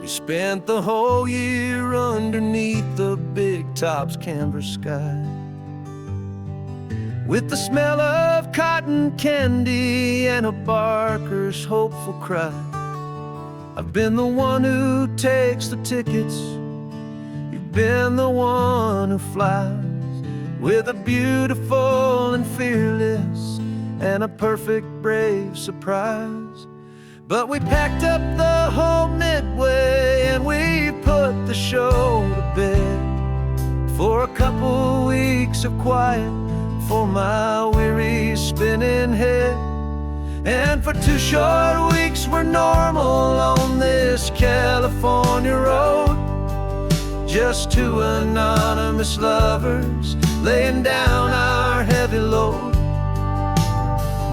We spent the whole year underneath the big top's canvas sky, with the smell of cotton candy and a barker's hopeful cry. I've been the one who takes the tickets, you've been the one who flies, with a beautiful and fearless and a perfect brave surprise. But we packed up the whole Midway and we put the show to bed, for a couple weeks of quiet for my weary spinning head. And for 2 short weeks we're normal on this California road, just 2 anonymous lovers laying down our heavy load.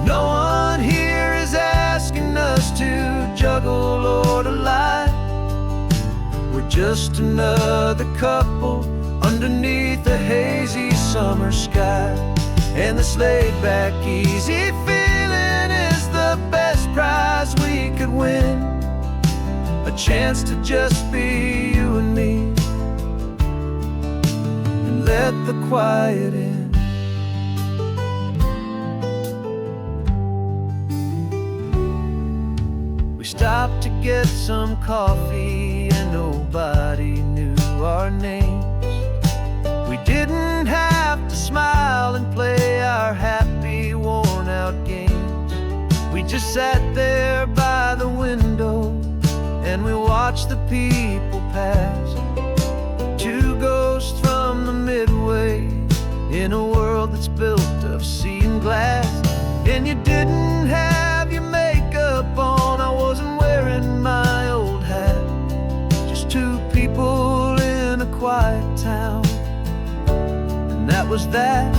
No one here is asking us to juggle or to lie. We're just another couple underneath a hazy summer sky. And this laid-back, easy feeling is the best prize we could win, a chance to just be you and me, and let the quiet in. We stopped to get some coffee and nobody knew our names. We didn't have to smile and play our happy, worn-out games. We just sat there by the window and we watched the people pass, 2 ghosts from the Midway in a world that's built of sea and glass. And you didn't have your makeup on, I wasn't wearing my old hat, just 2 people in a quiet town, and that was that.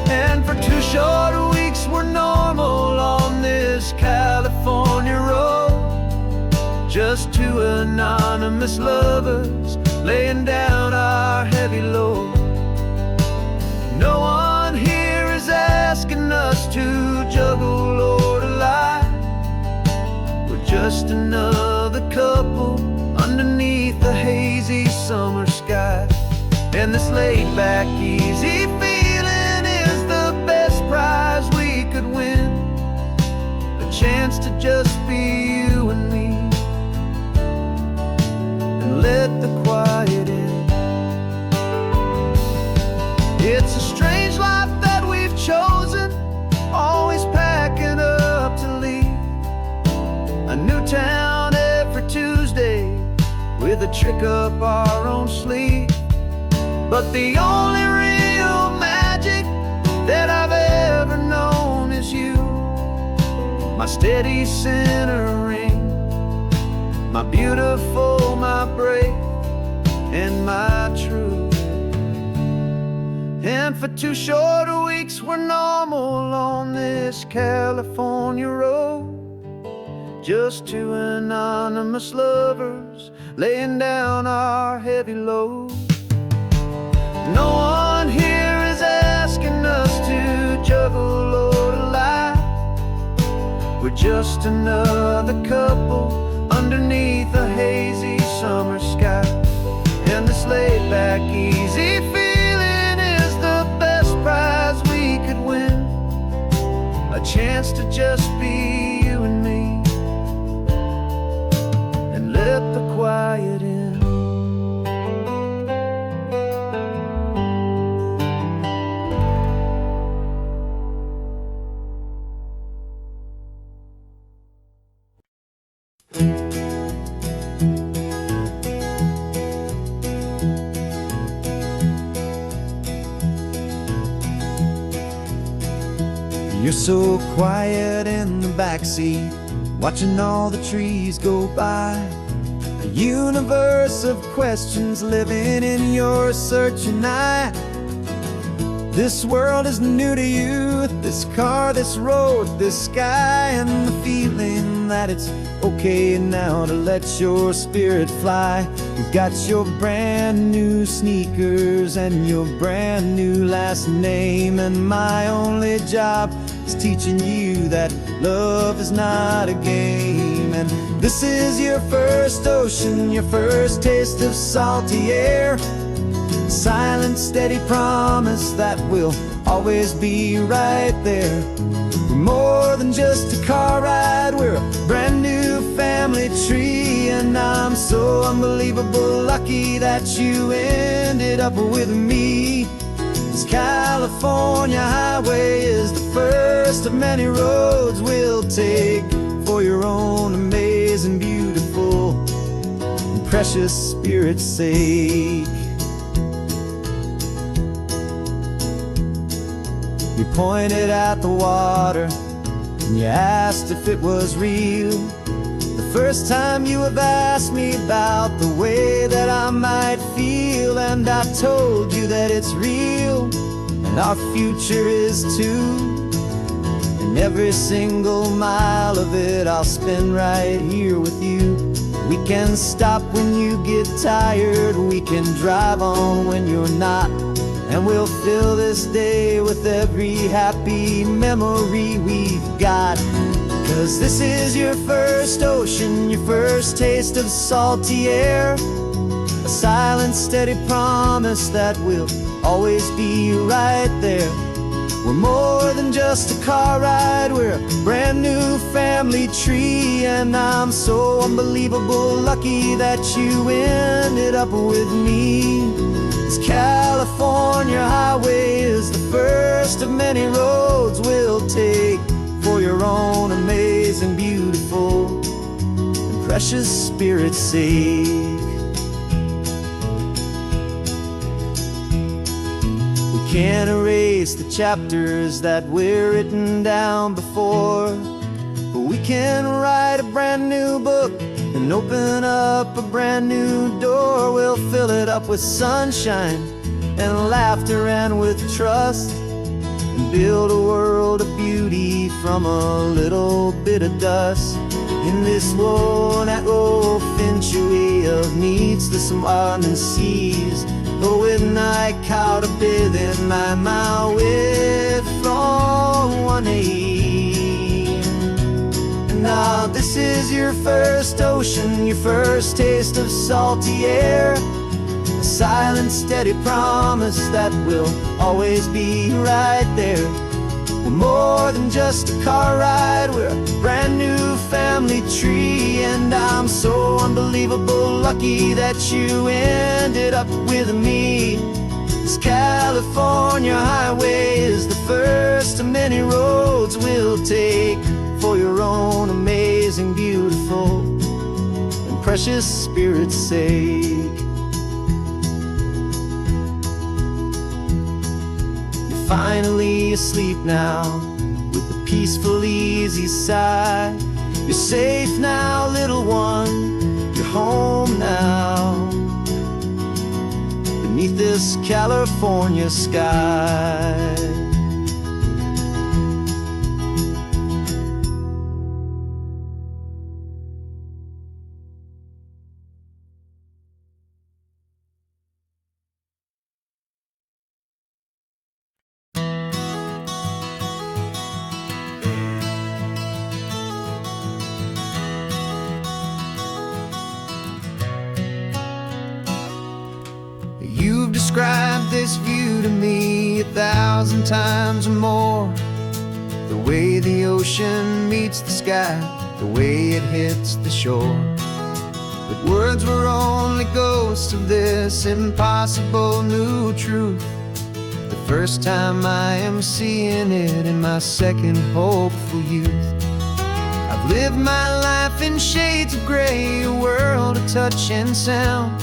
And for 2 short weeks we're normal on this California road, just 2 anonymous lovers laying down our heavy load. No one here is asking us to juggle or to lie. We're just another couple underneath the hazy summer sky. And this laid-back, easy feeling is the best prize we could win, a chance to just be you and me, and let the quiet in. It's a strange life that we've chosen, always packing up to leave a new town every Tuesday with a trick up our own sleeve. But the only real magic that I've ever known is you, my steady centering, my beautiful, my brave, and my true. And for 2 short weeks we're normal on this California road, just 2 anonymous lovers laying down our heavy load. No one here is asking us to juggle or to lie. We're just another couple underneath a hazy summer sky. And this laid-back, easy feeling is the best prize we could win, a chance to just be you and me, and let the quiet in. You're so quiet in the backseat, watching all the trees go by. A universe of questions living in your searching eye. This world is new to you, this car, this road, this sky, and the feeling that it's okay now to let your spirit fly. You've got your brand new sneakers and your brand new last name, and my only job is teaching you that love is not a game. And this is your first ocean, your first taste of salty air. A silent, steady promise that we'll always be right there. We're more than just a car ride, we're a brand new family tree. And I'm so unbelievable lucky that you ended up with me. This California highway is the first of many roads we'll take for your own amazing, beautiful, and precious spirit's sake. You pointed at the water and you asked if it was real. The first time you have asked me about the way that I might feel, and I told you that it's real and our future is too. And every single mile of it I'll spend right here with you. We can stop when you get tired, we can drive on when you're not, and we'll fill this day with every happy memory we've got. 'Cause this is your first ocean, your first taste of salty air. A silent, steady promise that we'll always be right there. We're more than just a car ride, we're a brand new family tree. And I'm so unbelievable lucky that you ended up with me. This California highway is the first of many roads we'll take for your own amazing, beautiful, and precious spirit's sake. We can't erase the chapters that we're written down before, but we can write a brand new book and open up a brand new door. We'll fill it up with sunshine and laughter and with trust, and build a world of beauty from a little bit of dust. In this world century of needs, the surrounding seas, though with night caught a bit in my mouth with from one aim. And now this is your first ocean, your first taste of salty air. A silent, steady promise that we'll always be right there. We're more than just a car ride, we're a brand new family tree. And I'm so unbelievable lucky that you ended up with me. This California highway is the first of many roads we'll take for your own amazing, beautiful, and precious spirit's sake. Finally asleep now, with a peaceful, easy sigh. You're safe now, little one, you're home now, beneath this California sky. You've described this view to me 1,000 times or more. The way the ocean meets the sky, the way it hits the shore. But words were only ghosts of this impossible new truth. The first time I am seeing it in my second hopeful youth. I've lived my life in shades of gray, a world of touch and sound.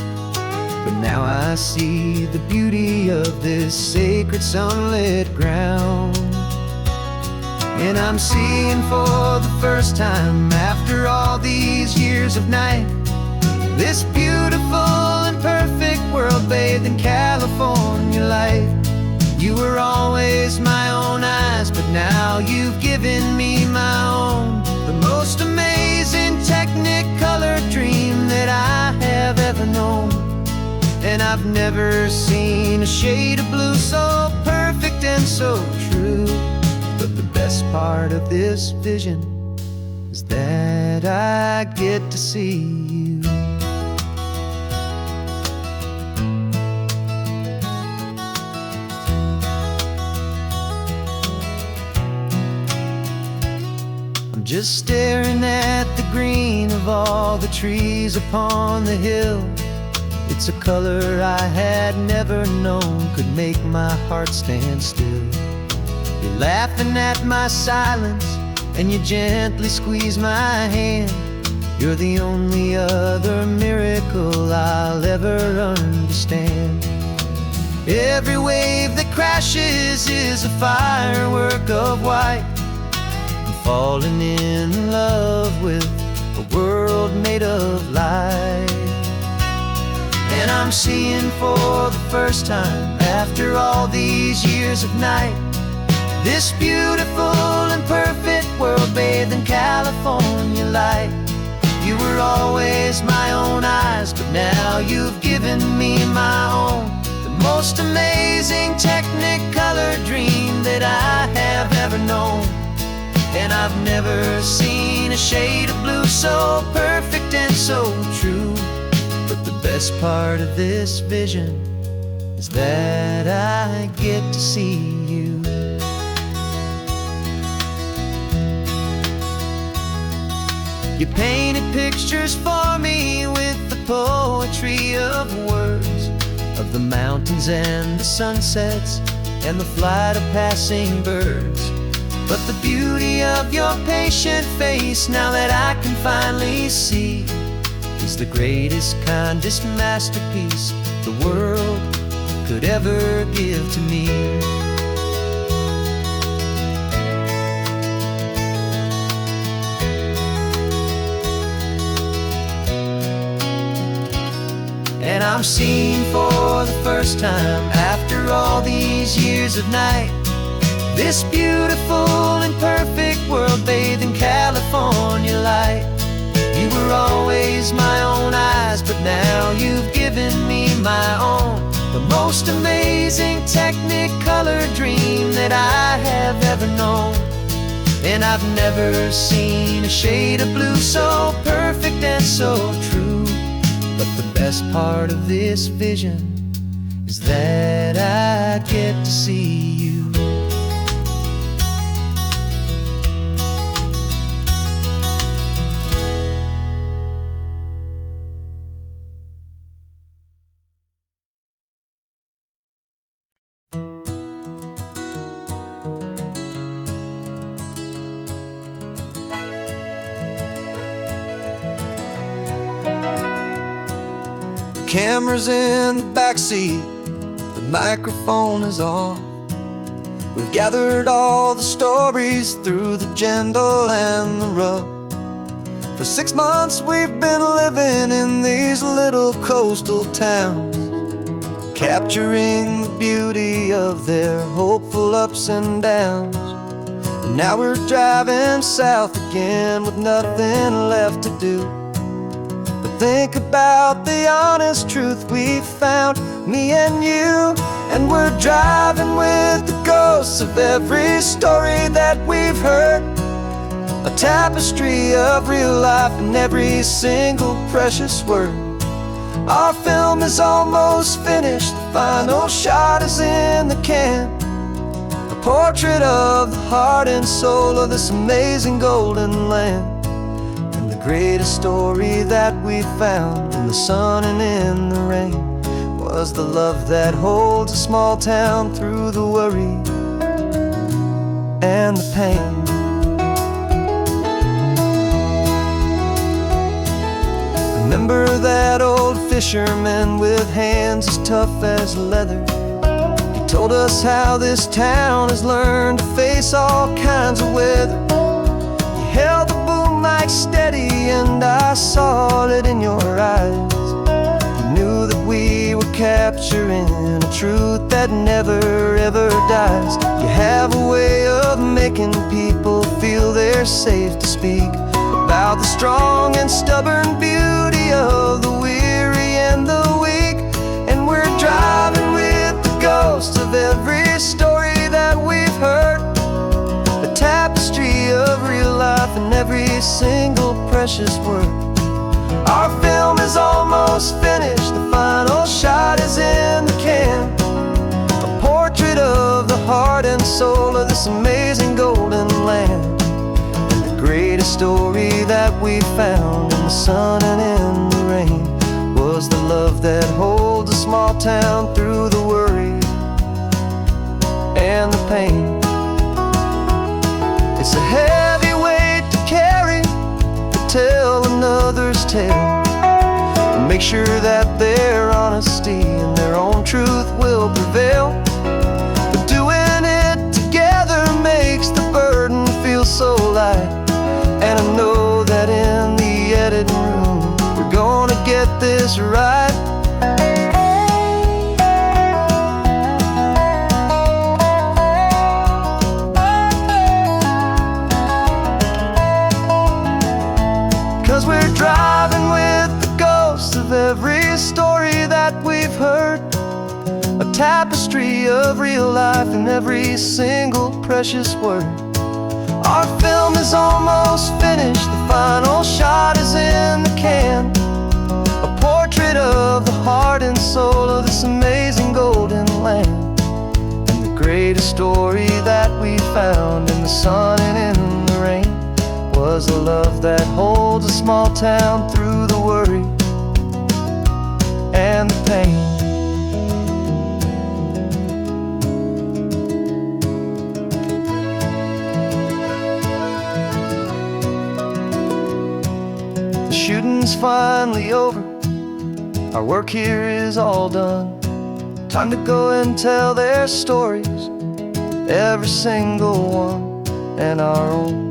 But now I see the beauty of this sacred sunlit ground. And I'm seeing for the first time, after all these years of night, this beautiful and perfect world bathed in California light. You were always my own eyes, but now you've given me my own. The most amazing technicolor dream that I have ever known. And I've never seen a shade of blue so perfect and so true. But the best best part of this vision is that I get to see you. I'm just staring at the green of all the trees upon the hill. It's a color I had never known could make my heart stand still. You're laughing at my silence, and you gently squeeze my hand. You're the only other miracle I'll ever understand. Every wave that crashes is a firework of white. I'm falling in love with a world made of light. And I'm seeing for the first time, after all these years of night, this beautiful and perfect world bathed in California light. You were always my own eyes, but now you've given me my own. The most amazing Technicolor dream that I have ever known. And I've never seen a shade of blue so perfect and so true. But the best part of this vision is that I get to see you. You painted pictures for me with the poetry of words, of the mountains and the sunsets and the flight of passing birds. But the beauty of your patient face, now that I can finally see, is the greatest, kindest masterpiece the world could ever give to me. And I'm seeing for the first time, after all these years of night, this beautiful and perfect world bathed in California light. You were always my own eyes, but now you've given me my own. The most amazing Technicolor dream that I have ever known. And I've never seen a shade of blue so perfect and so true. But the best part of this vision is that I get to see you. Camera's in the backseat, the microphone is on. We've gathered all the stories through the gentle and the rough. For 6 months we've been living in these little coastal towns, capturing the beauty of their hopeful ups and downs. And now we're driving south again with nothing left to do. Think about the honest truth we found, me and you. And we're driving with the ghosts of every story that we've heard, a tapestry of real life in every single precious word. Our film is almost finished, the final shot is in the can, a portrait of the heart and soul of this amazing golden land. The greatest story that we found in the sun and in the rain was the love that holds a small town through the worry and the pain. Remember that old fisherman with hands as tough as leather? He told us how this town has learned to face all kinds of weather. He held the boom mic steady and I saw it in your eyes. You knew that we were capturing a truth that never ever dies. You have a way of making people feel they're safe to speak about the strong and stubborn beauty of the weary and the weak. And we're driving with the ghosts of every story that we've heard, a every single precious word. Our film is almost finished, the final shot is in the can. A portrait of the heart and soul of this amazing golden land. And the greatest story that we found in the sun and in the rain was the love that holds a small town through the worry and the pain. It's a heavy weight to carry, to tell another's tale, and make sure that their honesty and their own truth will prevail. But doing it together makes the burden feel so light. And I know that in the editing room we're gonna get this right. 'Cause we're driving with the ghosts of every story that we've heard, a tapestry of real life in every single precious word. Our film is almost finished, the final shot is in the can. A portrait of the heart and soul of this amazing golden land. And the greatest story that we found in the sun and in the rain was a love that holds a small town through the worry and the pain. The shooting's finally over, our work here is all done. Time to go and tell their stories, every single one, and our own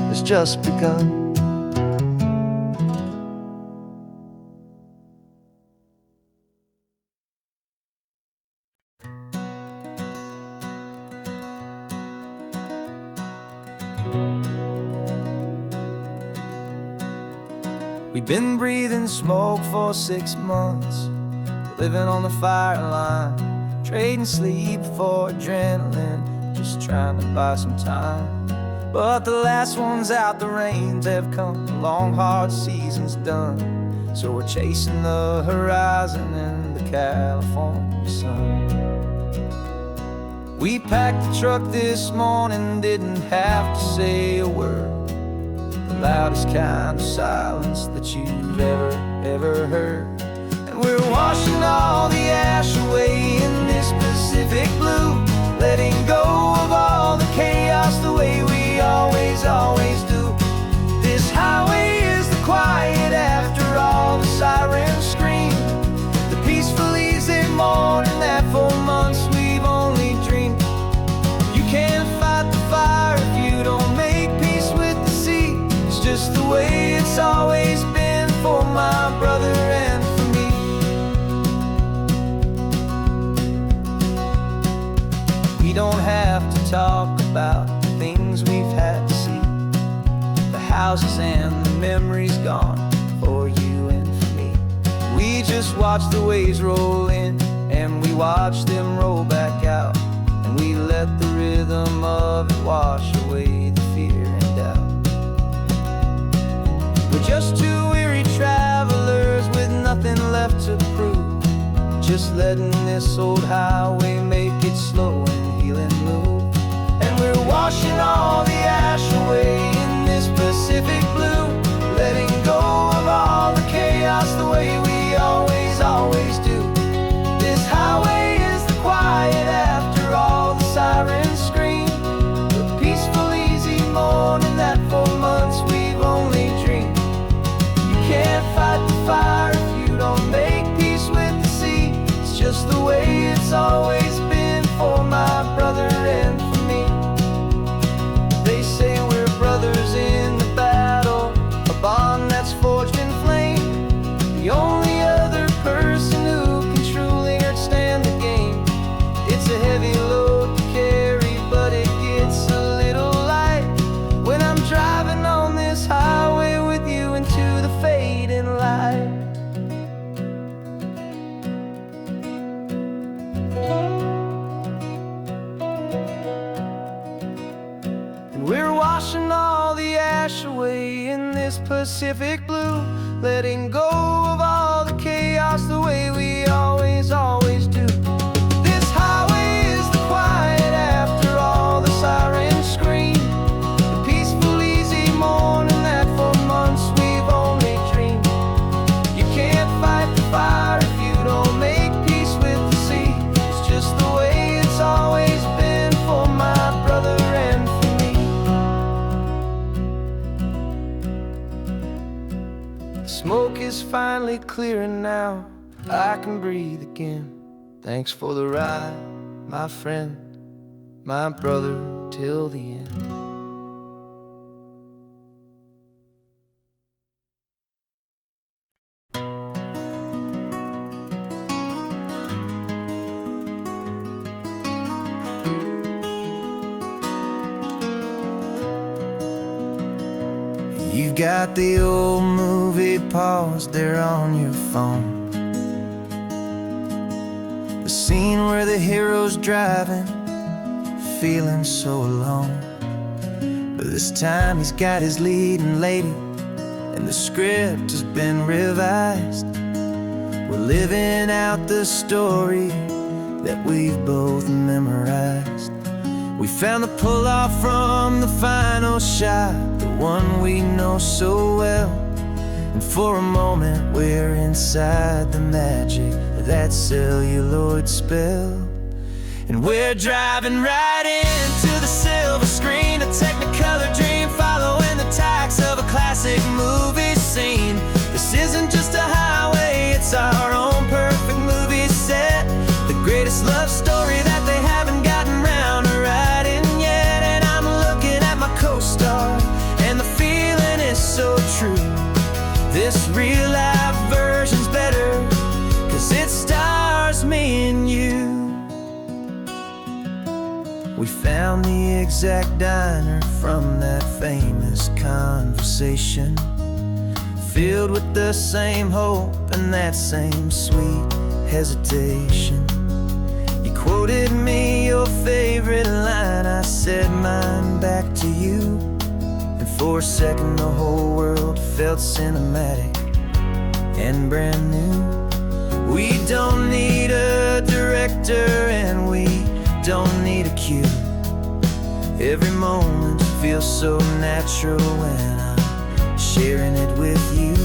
has just begun. We've been breathing smoke for 6 months, living on the fire line, trading sleep for adrenaline, just trying to buy some time. But the last one's out, the rains have come, the long hard season's done. So we're chasing the horizon in the California sun. We packed the truck this morning, didn't have to say a word. The loudest kind of silence that you've ever heard. And we're washing all the ash away in this Pacific blue, letting go of all the chaos the way we always do. This highway is the quiet after all the sirens scream, the peaceful easy morning that for months we've only dreamed. You can't fight the fire if you don't make peace with the sea. It's just the way it's always been for my brother and for me. We don't have to talk about the things we've had to see, the houses and the memories gone for you and for me. We just watch the waves roll in, and we watch them roll back out, and we let the rhythm of it wash away the fear and doubt. We're just two weary travelers with nothing left to prove, just letting this old highway make it slow and healing move. And we're washing all the ash away in this Pacific blue, letting go of all the chaos the way we always do. This highway is the quiet after all the sirens scream, the peaceful easy morning that for months we've only dreamed. You can't fight the fire if you don't make peace with the sea. It's just the way it's always been for my brother and for me. They say we're brothers in the battle, a bond that's forged in flame. The only other person who can truly understand the game. It's a heavy load to carry, but it gets a little light when I'm driving on this highway with you into the fading light. And we're washing all all the ash away in this Pacific blue, letting go of all the chaos the way we always do. This highway is the quiet after all the sirens scream, the peaceful, easy morning that for months we've only dreamed. You can't fight the fire if you don't make peace with the sea. It's just the way it's always been for my brother and for me. The smoke is finally clearing now, I can breathe again. Thanks for the ride, my friend, my brother, till the end. You've got the old movie paused there on your phone, the scene where the hero's driving, feeling so alone. But this time he's got his leading lady, and the script has been revised. We're living out the story that we've both memorized. We found the pull-off from the final shot, the one we know so well. And for a moment we're inside the magic of that celluloid spell. And we're driving right into the silver screen, a technicolor dream following the tacks of a classic movie scene. This isn't just a highway, it's our own perfect movie set, the greatest love story that they haven't gotten round to writing yet. And I'm looking at my co-star, and the feeling is so true. This real life version's better, 'cause it stars me and you. We found the exact diner from that famous conversation, filled with the same hope and that same sweet hesitation. You quoted me your favorite line, I said mine back to you. And for a second the whole world felt cinematic and brand new. We don't need a director and we don't need a cue. Every moment feels so natural when I'm sharing it with you.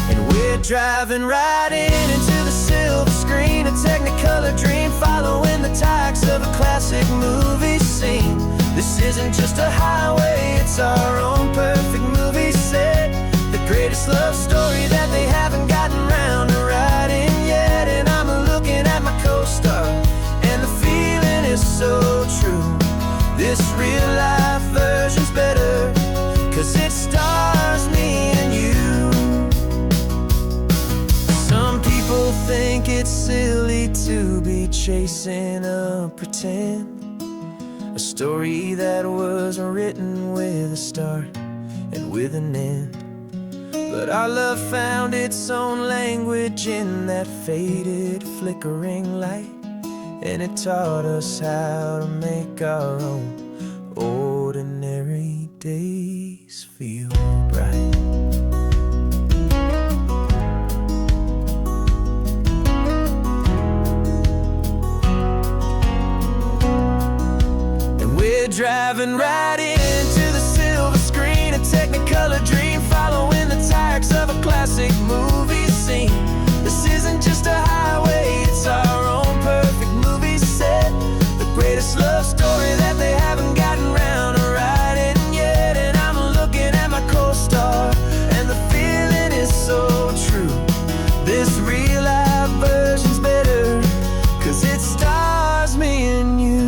And we're driving right into the silver screen, a technicolor dream following the tacks of a classic movie scene. This isn't just a highway, it's our own perfect movie set, the greatest love story that they haven't gotten round to writing yet. And I'm looking at my co-star, and the feeling is so true. This real life version's better, 'cause it stars me and you. Some people think it's silly to be chasing a pretend, a story that was written with a start and with an end. But our love found its own language in that faded, flickering light, and it taught us how to make our own ordinary days feel bright. And we're driving right into the silver screen, a technicolor dream following the tacks of a classic movie scene. This isn't just a highway, it's our own perfect movie set, the greatest love story that they haven't gotten round to writing yet. And I'm looking at my co-star, and the feeling is so true. This real life version's better, 'cause it stars me and you.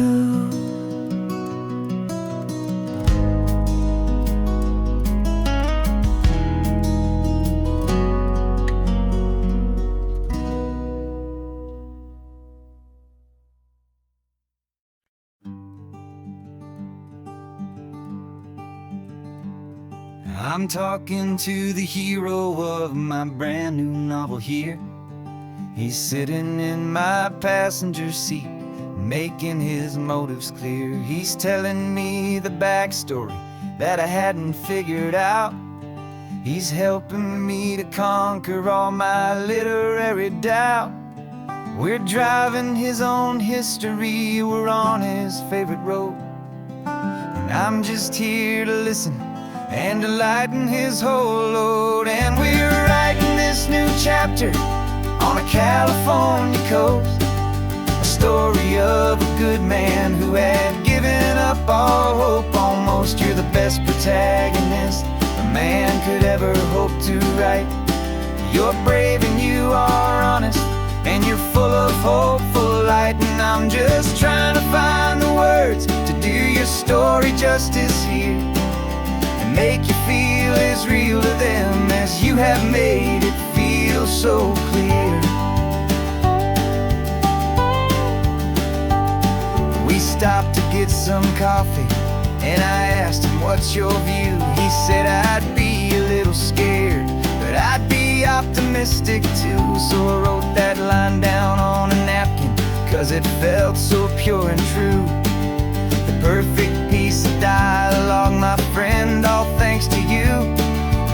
I'm talking to the hero of my brand new novel here. He's sitting in my passenger seat, making his motives clear. He's telling me the backstory that I hadn't figured out. He's helping me to conquer all my literary doubt. We're driving his own history, we're on his favorite road, and I'm just here to listen and to lighten his whole load. And we're writing this new chapter on a California coast, a story of a good man who had given up all hope almost. You're the best protagonist a man could ever hope to write. You're brave and you are honest, and you're full of hopeful light. And I'm just trying to find the words to do your story justice here, and make you feel as real to them as you have made it feel so clear. We stopped to get some coffee, and I asked him, what's your view? He said, I'd be a little scared, but I'd be optimistic too. So I wrote that line down on a napkin, 'cause it felt so pure and true. The perfect piece of dialogue, my friend, all thanks to you.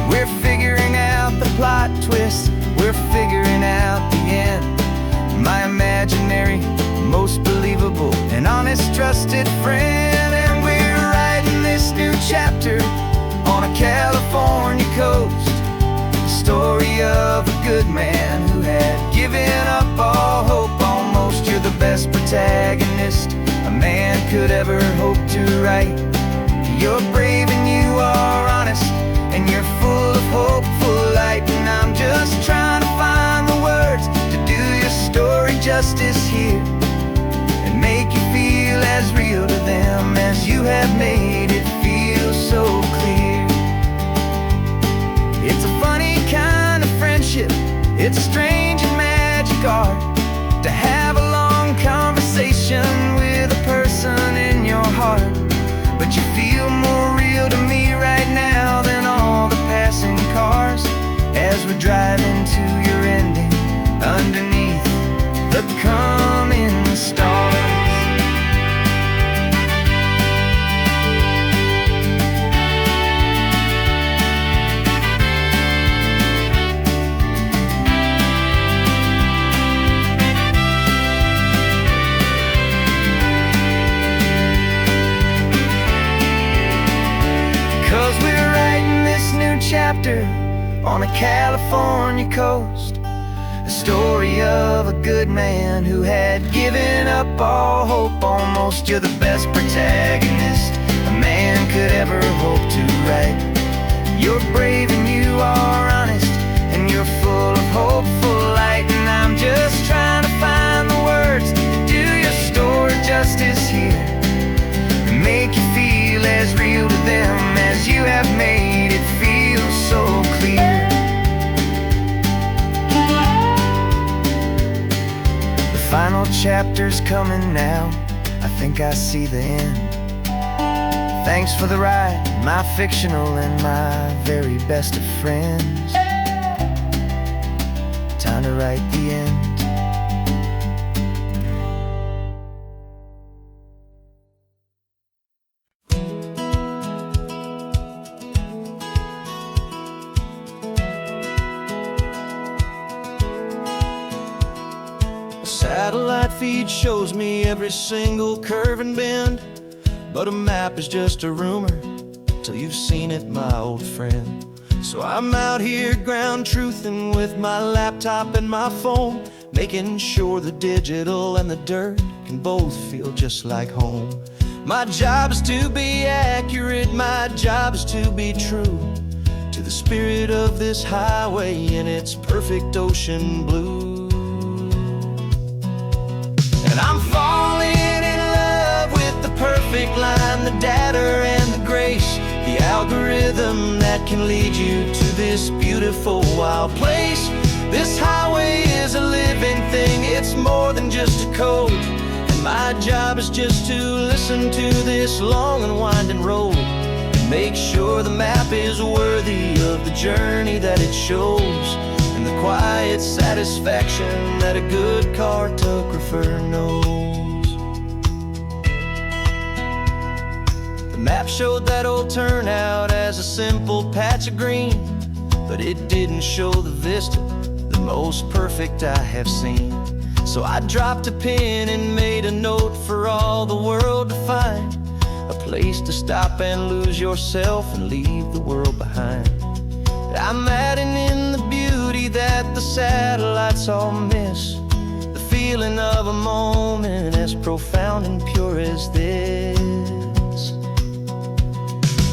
We're figuring out the plot twist, we're figuring out the end. My imaginary, most believable and honest trusted friend. And we're writing this new chapter on a California coast, the story of a good man who had given up all hope almost. You're the best protagonist a man could ever hope to write. You're brave and you are honest, and you're full of hopeful light. And I'm just trying to find the words to do your story justice here, and make you feel as real to them as you have made it feel so clear. It's a funny kind of friendship, it's strange and magic art to have a long conversation with a person in your heart. But you feel more real to me right now than all the passing cars, as we're driving to your ending underneath the coming stars. 'Cause we're writing this new chapter on a California coast, a story of a good man who had given up all hope almost. You're the best protagonist a man could ever hope to write. You're brave and you are honest, and you're full of hopeful light. And I'm just trying to find the words to do your story justice here, and make you feel as real to them as you have made it feel so clear. The final chapter's coming now, I think I see the end. Thanks for the ride, my fictional and my very best of friends. Time to write the end. Satellite feed shows me every single curve and bend, but a map is just a rumor till you've seen it, my old friend. So I'm out here ground truthing with my laptop and my phone, making sure the digital and the dirt can both feel just like home. My job is to be accurate, my job is to be true to the spirit of this highway in its perfect ocean blue. And I'm falling in love with the perfect line, the data and the grace, the algorithm that can lead you to this beautiful wild place. This highway is a living thing, it's more than just a code. And my job is just to listen to this long and winding road, and make sure the map is worthy of the journey that it shows, and the quiet satisfaction that a good cartographer knows. map showed that old turnout as a simple patch of green, but it didn't show the vista, the most perfect I have seen. So I dropped a pin and made a note for all the world to find, a place to stop and lose yourself and leave the world behind. I'm adding in the beauty that the satellites all miss, the feeling of a moment as profound and pure as this.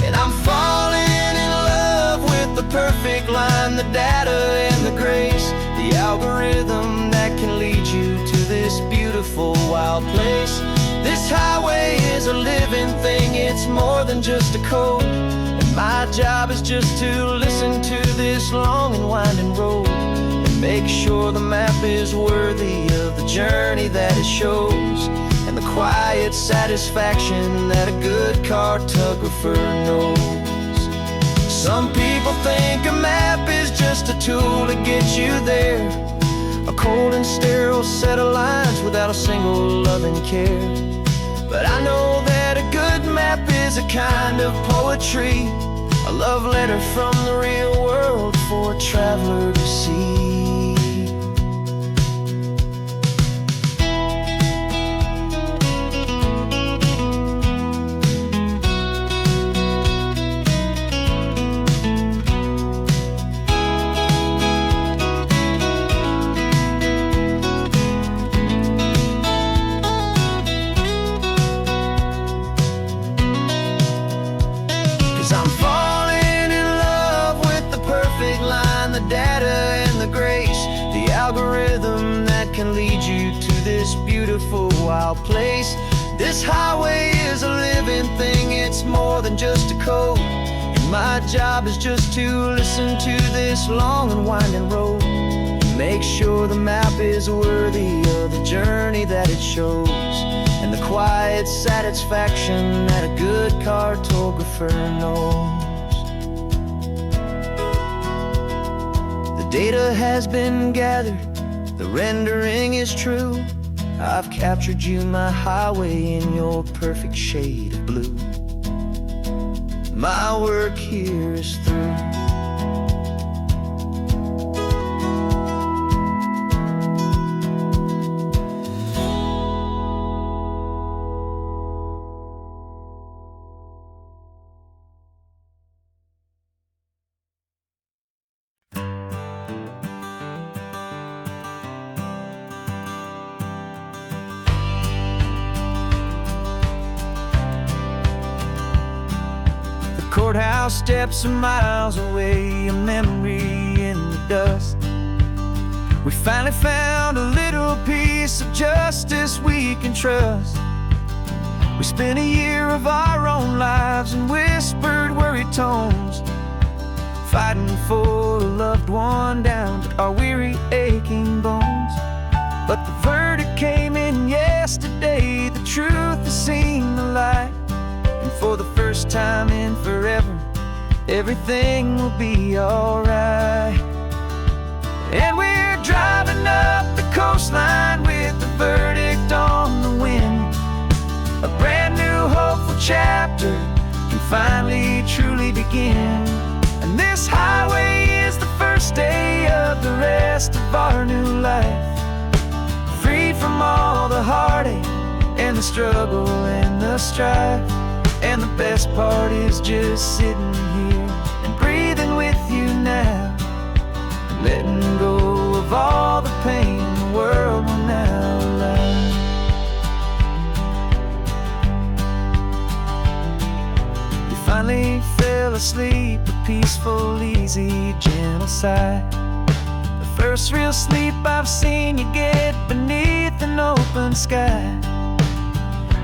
And I'm falling in love with the perfect line, the data and the grace, the algorithm that can lead you to this beautiful wild place. This highway is a living thing, it's more than just a code, and my job is just to listen to this long and winding road and make sure the map is worthy of the journey that it shows, and the quiet satisfaction that a good cartographer knows. Some people think a map is just a tool to get you there, a cold and sterile set of lines without a single loving care. But I know that a good map is a kind of poetry, a love letter from the real world for a traveler to see. 'Cause I'm falling in love with the perfect line, the data and the grace, the algorithm that can lead you to this beautiful wild place. This highway is a living thing, it's more than just a code, and my job is just to listen to this long and winding road and make sure the map is worthy of the journey that it shows, and the quiet satisfaction that a good cartographer knows. The data has been gathered, the rendering is true. I've captured you, my highway, in your perfect shade of blue. My work here is through. Courthouse steps are miles away, a memory in the dust. We finally found a little piece of justice we can trust. We spent a year of our own lives in whispered, worried tones, fighting for a loved one down to our weary, aching bones. But the verdict came in yesterday, the truth has seen the light. And for the first time in forever, everything will be alright. And we're driving up the coastline with the verdict on the wind. A brand new hopeful chapter can finally truly begin. And this highway is the first day of the rest of our new life, freed from all the heartache and the struggle and the strife. And the best part is just sitting here and breathing with you now, letting go of all the pain the world will now allow. You finally fell asleep, a peaceful, easy, gentle sigh, the first real sleep I've seen you get beneath an open sky.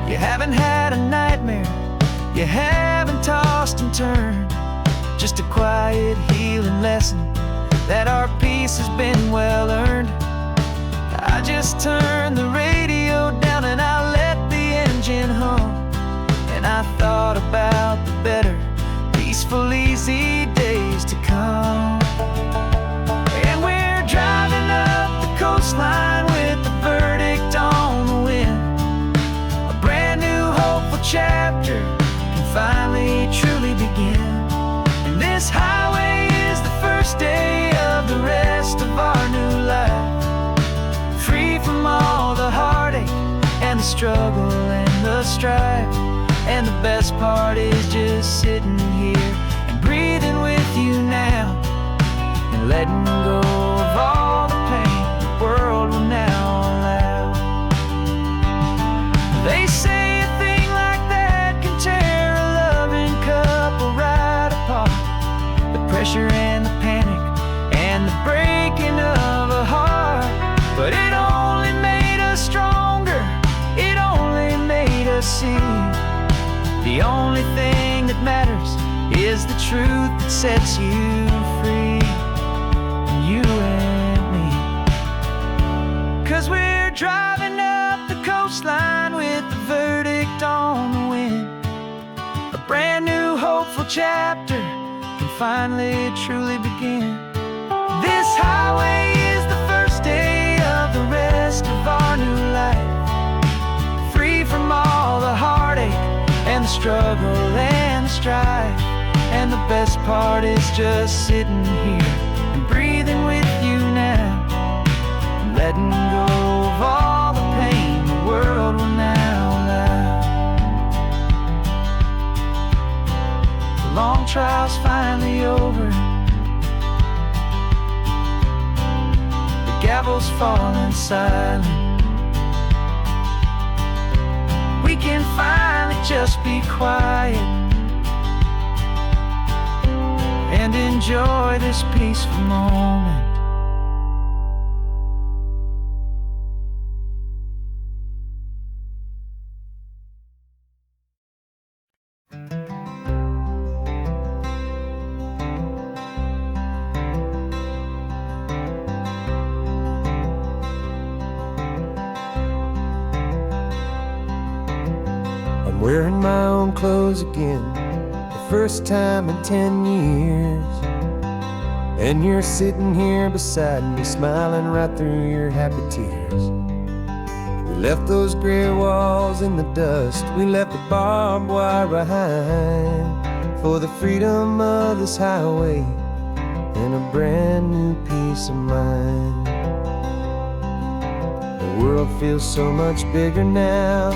You haven't had a nightmare, you haven't tossed and turned, just a quiet healing lesson that our peace has been well earned. I just turned the radio down and I let the engine hum, and I thought about the better, peaceful, easy days to come. And we're driving up the coastline with the verdict on the wind, a brand new hopeful chapter. Find struggle and the strife. And the best part is just sitting here and breathing with you now, and letting go of all the pain the world will now allow. They say a thing like that can tear a loving couple right apart. The pressure and the panic and the breaking of a heart. But it only made us stronger, it only made us see the only thing that matters is the truth that sets you free. You and me. 'Cause we're driving up the coastline with the verdict on the wind. A brand new hopeful chapter can finally truly begin. This highway is the first day of the rest of our new life, free from all the heartache and the struggle and the strife. And the best part is just sitting here and breathing with you now, and letting go of all the pain the world will now allow. The long trial's finally over, the gavel's falling silent. We can finally just be quiet and enjoy this peaceful moment. I'm wearing my own clothes again, the first time in 10 years. And you're sitting here beside me, smiling right through your happy tears. We left those gray walls in the dust, we left the barbed wire behind, for the freedom of this highway and a brand new peace of mind. The world feels so much bigger now,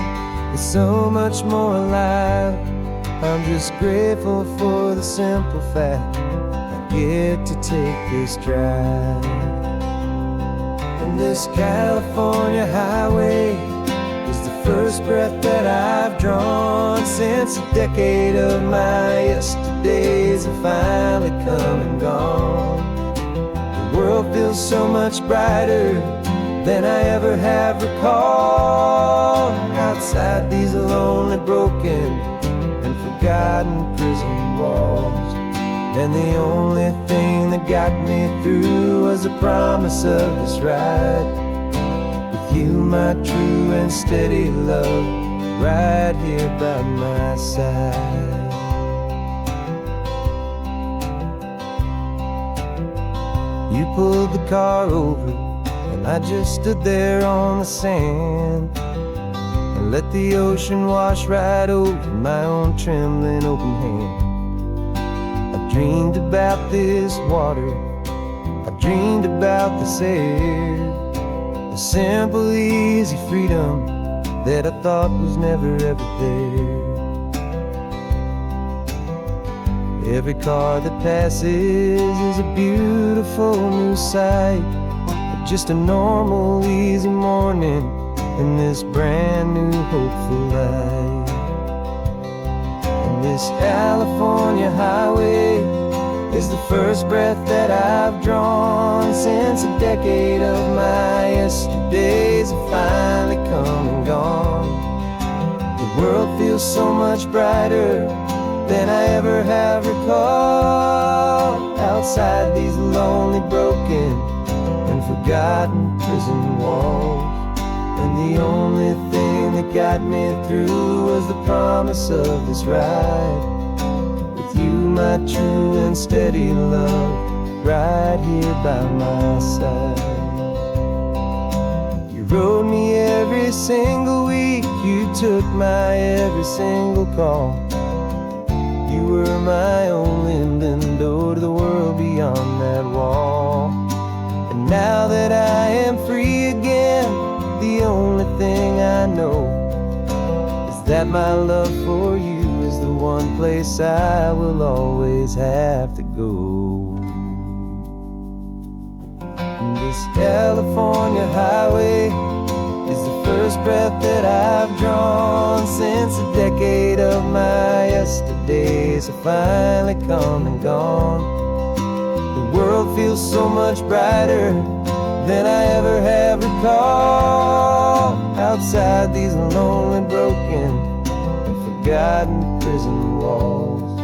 it's so much more alive. I'm just grateful for the simple fact I get to take this drive. And this California highway is the first breath that I've drawn since a decade of my yesterdays have finally come and gone. The world feels so much brighter than I ever have recalled. Outside these lonely, broken, and forgotten prison walls. And the only thing that got me through was the promise of this ride with you, my true and steady love, right here by my side. You pulled the car over and I just stood there on the sand and let the ocean wash right over my own trembling open hand. I dreamed about this water, I dreamed about this air, the simple, easy freedom that I thought was never ever there. Every car that passes is a beautiful new sight, just a normal, easy morning in this brand new hopeful life. And this California highway is the first breath that I've drawn since a decade of my yesterdays have finally come and gone. The world feels so much brighter than I ever have recalled. Outside these lonely, broken, and forgotten prison walls. And the only thing that got me through was the promise of this ride with you, my true and steady love, right here by my side. You rode me every single week, you took my every single call. You were my only window to the world beyond that wall. Now that I am free again, the only thing I know that my love for you is the one place I will always have to go. This California highway is the first breath that I've drawn since a decade of my yesterdays have finally come and gone. The world feels so much brighter than I ever have recalled. Outside these lonely, broken, and forgotten prison walls,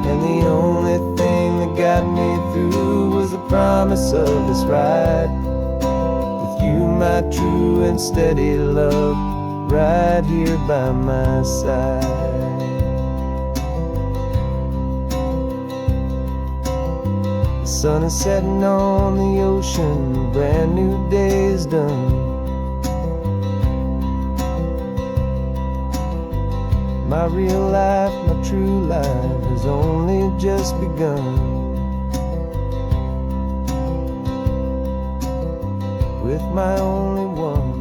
and the only thing that got me through was the promise of this ride with you, my true and steady love, right here by my side. The sun is setting on the ocean, a brand new day is done. My real life, my true life has only just begun. With my only one.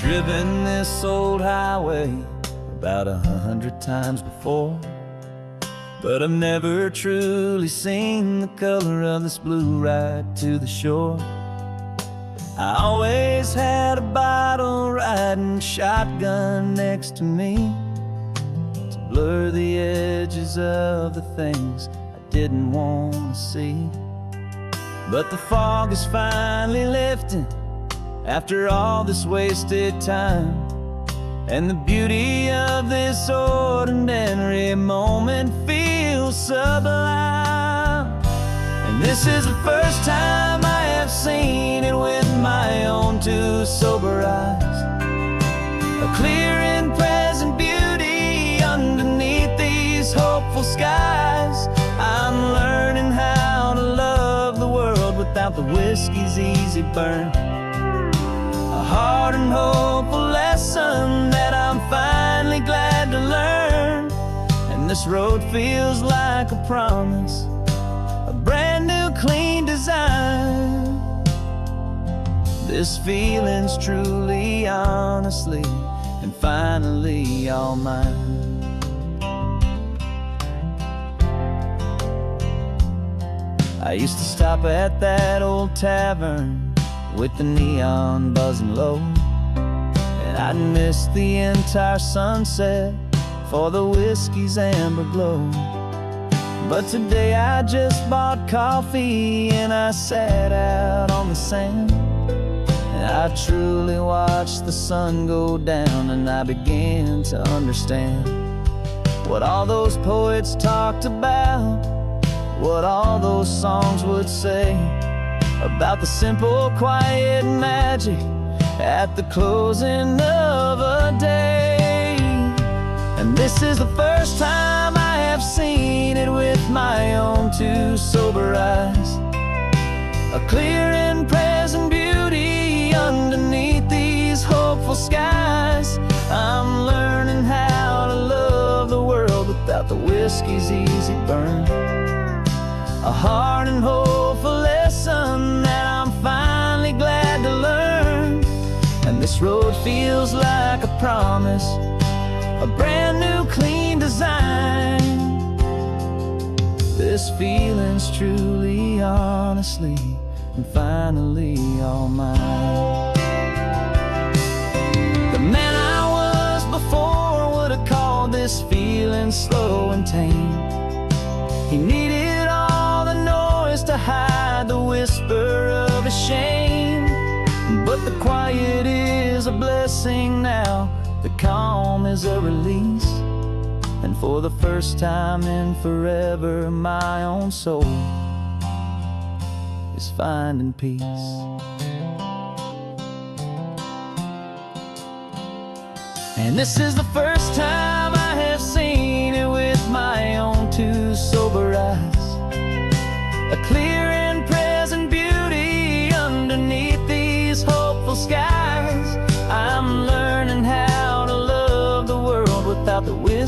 Driven this old highway about 100 times before, but I've never truly seen the color of this blue right to the shore. I always had a bottle riding shotgun next to me to blur the edges of the things I didn't want to see. But the fog is finally lifting after all this wasted time, and the beauty of this ordinary moment feels sublime. And this is the first time I have seen it with my own two sober eyes, a clear and present beauty underneath these hopeful skies. I'm learning how to love the world without the whiskey's easy burn, a hard and hopeful lesson that I'm finally glad to learn. And this road feels like a promise, a brand new clean design. This feeling's truly, honestly, and finally all mine. I used to stop at that old tavern with the neon buzzing low, and I'd miss the entire sunset for the whiskey's amber glow. But today I just bought coffee and I sat out on the sand, and I truly watched the sun go down, and I began to understand what all those poets talked about, what all those songs would say about the simple, quiet magic at the closing of a day. And this is the first time I have seen it with my own two sober eyes, a clear and present beauty underneath these hopeful skies. I'm learning how to love the world without the whiskey's easy burn, a hard and hopeful lesson that I'm finally glad to learn. And this road feels like a promise, a brand new clean design. This feeling's truly, honestly, and finally all mine. The man I was before would have called this feeling slow and tame. He needed all the noise to hide the whisper of his shame. But the quiet is a blessing now, the calm is a release, and for the first time in forever my own soul is finding peace. And this is the first time I have seen it with my own two sober eyes,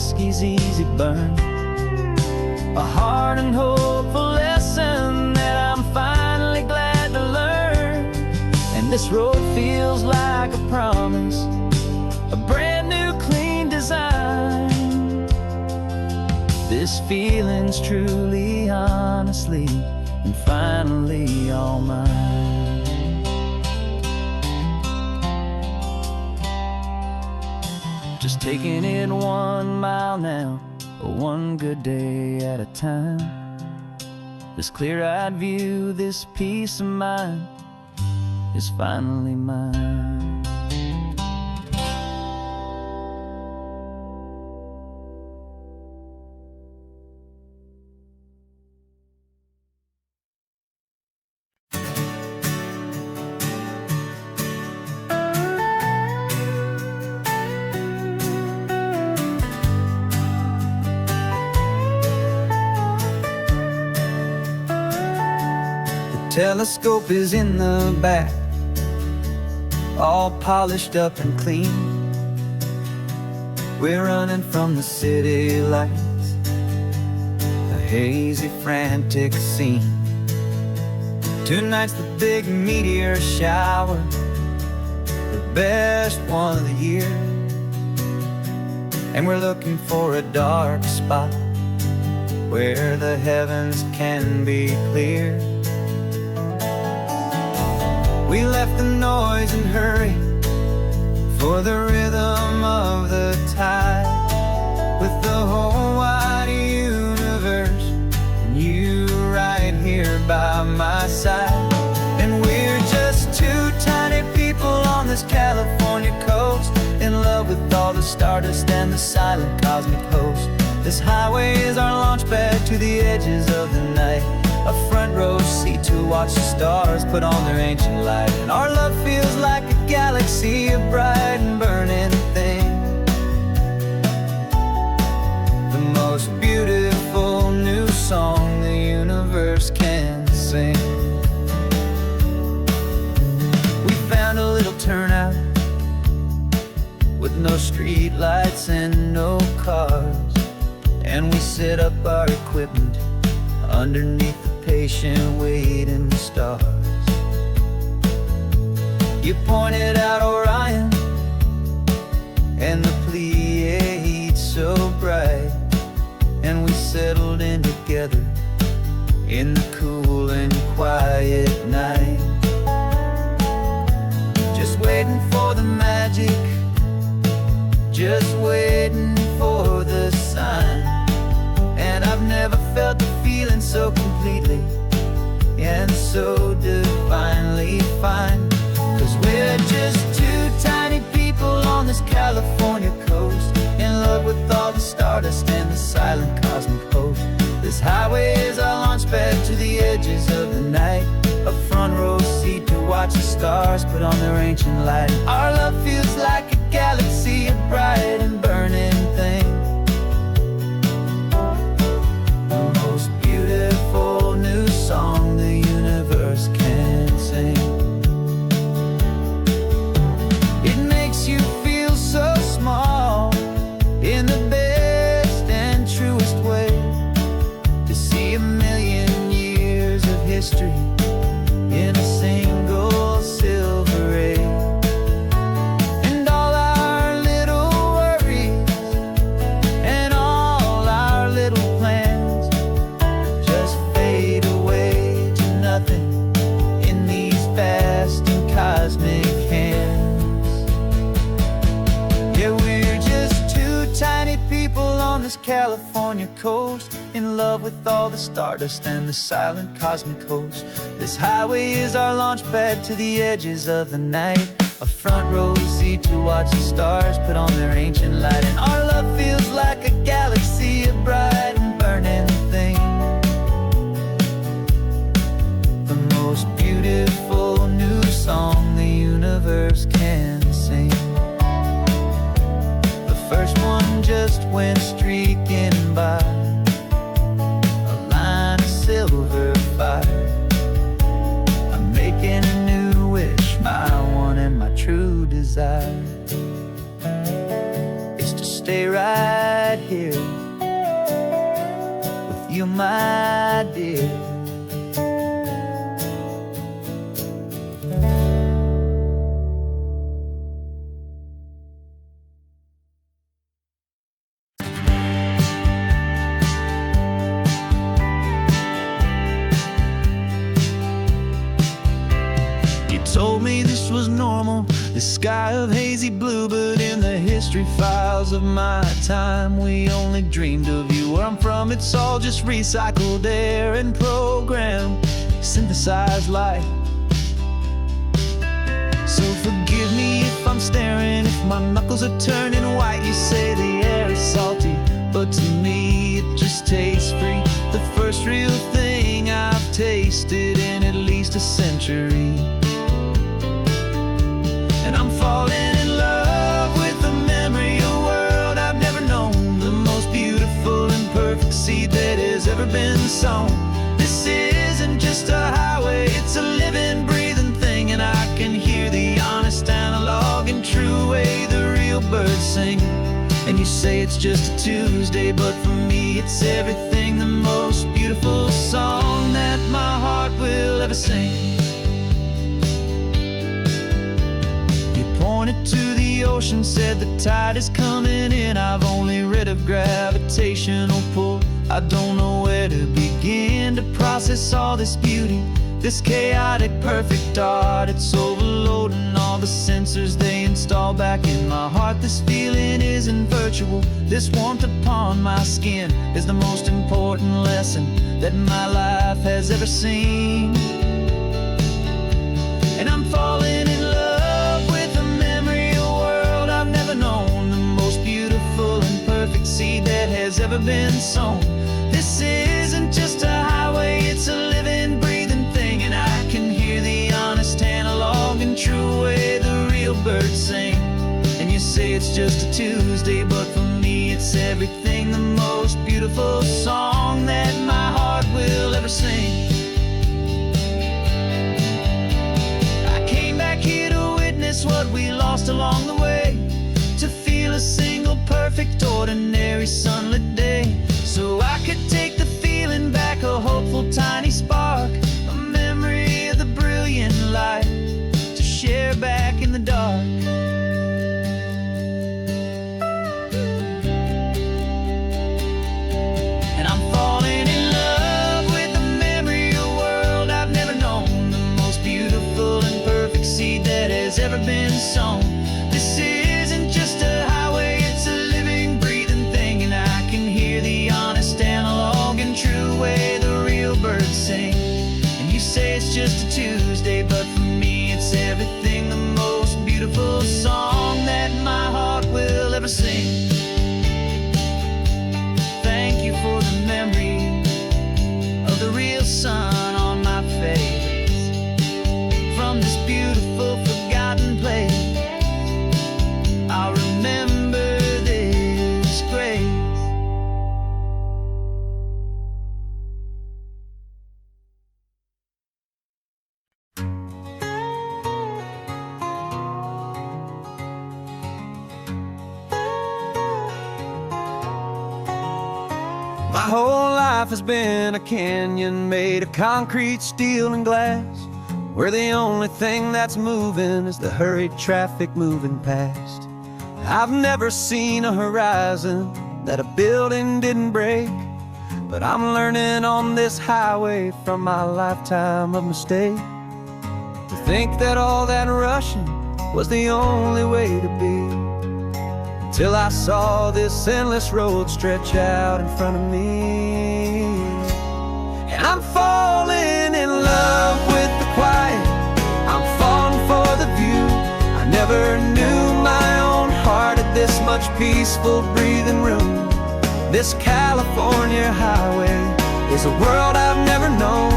whiskey's easy burn. A hard and hopeful lesson that I'm finally glad to learn. And this road feels like a promise, a brand new clean design. This feeling's truly, honestly, and finally all mine. Just taking it 1 mile now, one good day at a time. This clear-eyed view, this peace of mind is finally mine. Telescope is in the back, all polished up and clean. We're running from the city lights, a hazy, frantic scene. Tonight's the big meteor shower, the best one of the year. And we're looking for a dark spot where the heavens can be clear. We left the noise and hurry for the rhythm of the tide, with the whole wide universe and you right here by my side. And we're just two tiny people on this California coast, in love with all the stardust and the silent cosmic host. This highway is our launch pad to the edges of the night, a front row seat to watch the stars put on their ancient light. And our love feels like a galaxy, a bright and burning thing, the most beautiful new song the universe can sing. We found a little turnout with no street lights and no cars, and we set up our equipment underneath the patient waiting stars. You pointed out Orion and the Pleiades so bright, and we settled in together in the cool and quiet night, just waiting for the magic, just waiting for the sign. And I've never felt the feeling so completely and so divinely fine. 'Cause we're just two tiny people on this California coast, in love with all the stardust and the silent cosmic host. This highway is our launch pad to the edges of the night, a front row seat to watch the stars put on their ancient light. Our love feels like a galaxy, a bright and burning thing, the most beautiful new song the universe can sing. It makes you feel so small in the best and truest way, to see a million years of history in a single silver ray. And all our little worries and all our little plans just fade away to nothing in these vast and cosmic hands. Yeah, we're just two tiny people on this California coast, in love with all the stardust and the silent cosmic host. This highway is our launch pad to the edges of the night, a front row seat to watch the stars put on their ancient light. And our love feels like a galaxy, a bright and burning thing, the most beautiful new song the universe can sing. The first one just went streaking by, a line of silver fire. I'm making a new wish, my one and my true desire is to stay right here my dear. Told me this was normal, this sky of hazy blue, but in the history files of my time, we only dreamed of you. Where I'm from, it's all just recycled air and programmed, synthesized light. So forgive me if I'm staring, if my knuckles are turning white. You say the air is salty, but to me it just tastes free. The first real thing I've tasted in at least a century. And I'm falling in love with the memory of a world I've never known, the most beautiful and perfect seed that has ever been sown. This isn't just a highway, it's a living, breathing thing, and I can hear the honest, analog, and true way the real birds sing. And you say it's just a Tuesday, but for me it's everything, the most beautiful song that my heart will ever sing. Pointed to the ocean, said the tide is coming in. I've only read of gravitational pull. I don't know where to begin to process all this beauty, this chaotic, perfect art. It's overloading all the sensors they install back in my heart. This feeling isn't virtual. This warmth upon my skin is the most important lesson that my life has ever seen. And I'm falling in love with a memory of a world I've never known, the most beautiful and perfect seed that has ever been sown. This isn't just a highway, it's a living, breathing thing, and I can hear the honest, analog, and true way the real birds sing. And you say it's just a Tuesday, but for me it's everything, the most beautiful song that my heart will ever sing. What we lost along the way, to feel a single perfect ordinary sunlit day, so I could take the feeling back, a hopeful tiny spark, a memory of the brilliant light to share back in the dark. And I'm falling in love with the memory of a world I've never known, the most beautiful and perfect seed that has ever been sown. This isn't just a highway, it's a living, breathing thing, and I can hear the honest, analog, and true way the real birds sing. And you say it's just a Tuesday, but for me it's everything, the most beautiful song that my heart will ever sing. Thank you for the memory of the real sun on my face, from this beautiful forgotten place. I'll remember this grace. My whole life has been a canyon made of concrete, steel, and glass, where the only thing that's moving is the hurried traffic moving past. I've never seen a horizon that a building didn't break, but I'm learning on this highway from my lifetime of mistakes, to think that all that rushing was the only way to be, till I saw this endless road stretch out in front of me. And I'm falling in love with the quiet, I'm falling for the view. I never knew my own heart had this much peaceful breathing room. This California highway is a world I've never known,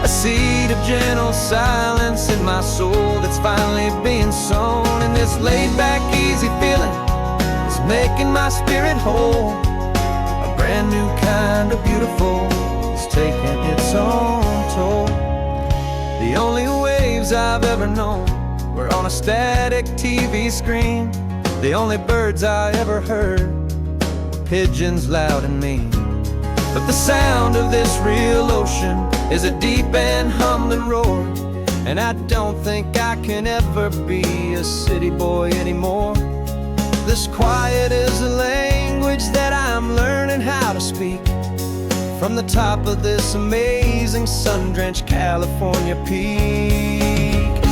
a seed of gentle silence in my soul that's finally being sown. And this laid-back, easy feeling is making my spirit whole. A brand new kind of beautiful is taking its own toll. The only waves I've ever known were on a static TV screen. The only birds I ever heard were pigeons loud and mean. But the sound of this real ocean is a deep and humbling roar, and I don't think I can ever be a city boy anymore. This quiet is a language that I'm learning how to speak from the top of this amazing sun-drenched California peak.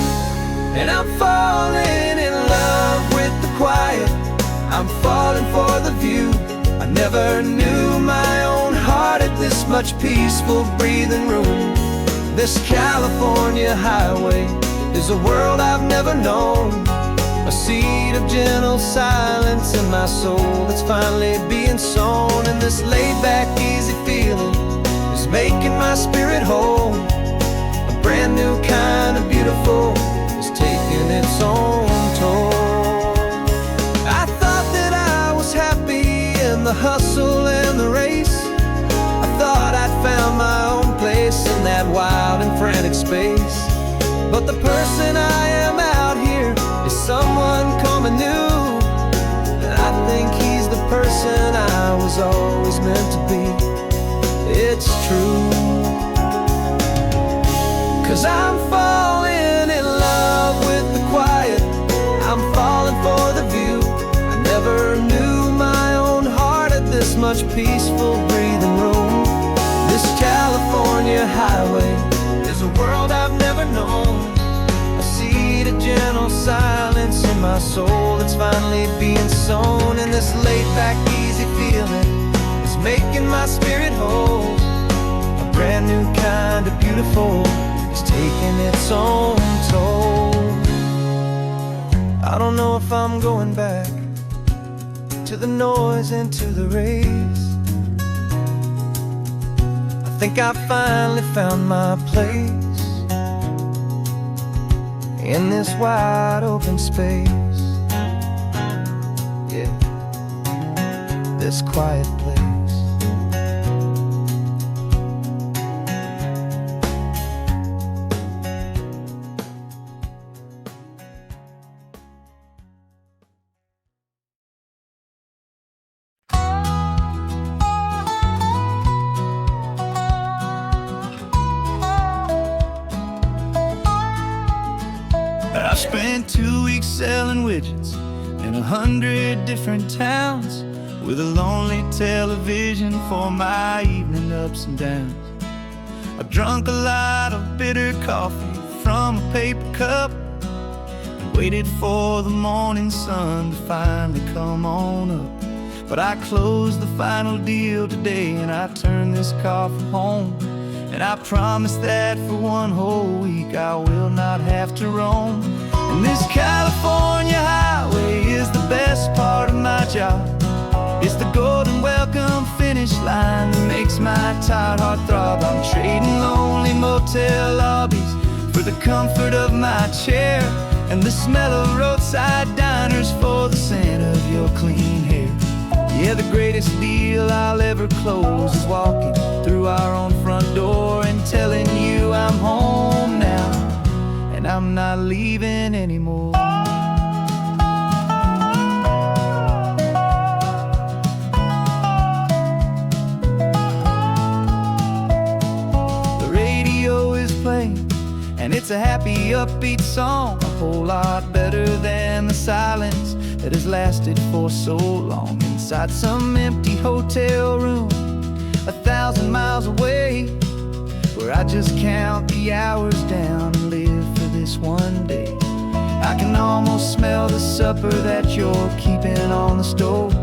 And I'm falling in love with the quiet, I'm falling for the view. I never knew my own heart had this much peaceful breathing room. This California highway is a world I've never known, a seed of gentle silence in my soul that's finally being sown. And this laid-back, easy feeling is making my spirit whole. A brand new kind of beautiful is taking its own toll. I thought that I was happy in the hustle and the race. I thought I'd found my own place in that wild and frantic space. But the person I am out here is someone coming new, and I think he's the person I was always meant to be. It's true, 'cause I'm falling in love with the quiet, I'm falling for the view. I never knew my own heart had this much peaceful breathing room. This California highway is a world I've never known, a seed of gentle silence in my soul that's finally being sown. And this laid-back, easy feeling is making my spirit whole. A brand new kind of beautiful is taking its own toll. I don't know if I'm going back to the noise and to the race. I think I finally found my place in this wide open space. Yeah, this quiet place. I spent 2 weeks selling widgets in 100 different towns, with a lonely television for my evening ups and downs. I drunk a lot of bitter coffee from a paper cup and waited for the morning sun to finally come on up. But I closed the final deal today, and I turned this car from home. And I promise that for one whole week I will not have to roam. And this California highway is the best part of my job. It's the golden welcome finish line that makes my tired heart throb. I'm trading lonely motel lobbies for the comfort of my chair, and the smell of roadside diners for the scent of your clean hair. Yeah, the greatest deal I'll ever close is walking through our own front door and telling you I'm home now, and I'm not leaving anymore. The radio is playing, and it's a happy, upbeat song, a whole lot better than the silence that has lasted for so long inside some empty hotel room 1,000 miles away, where I just count the hours down and live for this one day. I can almost smell the supper that you're keeping on the stove,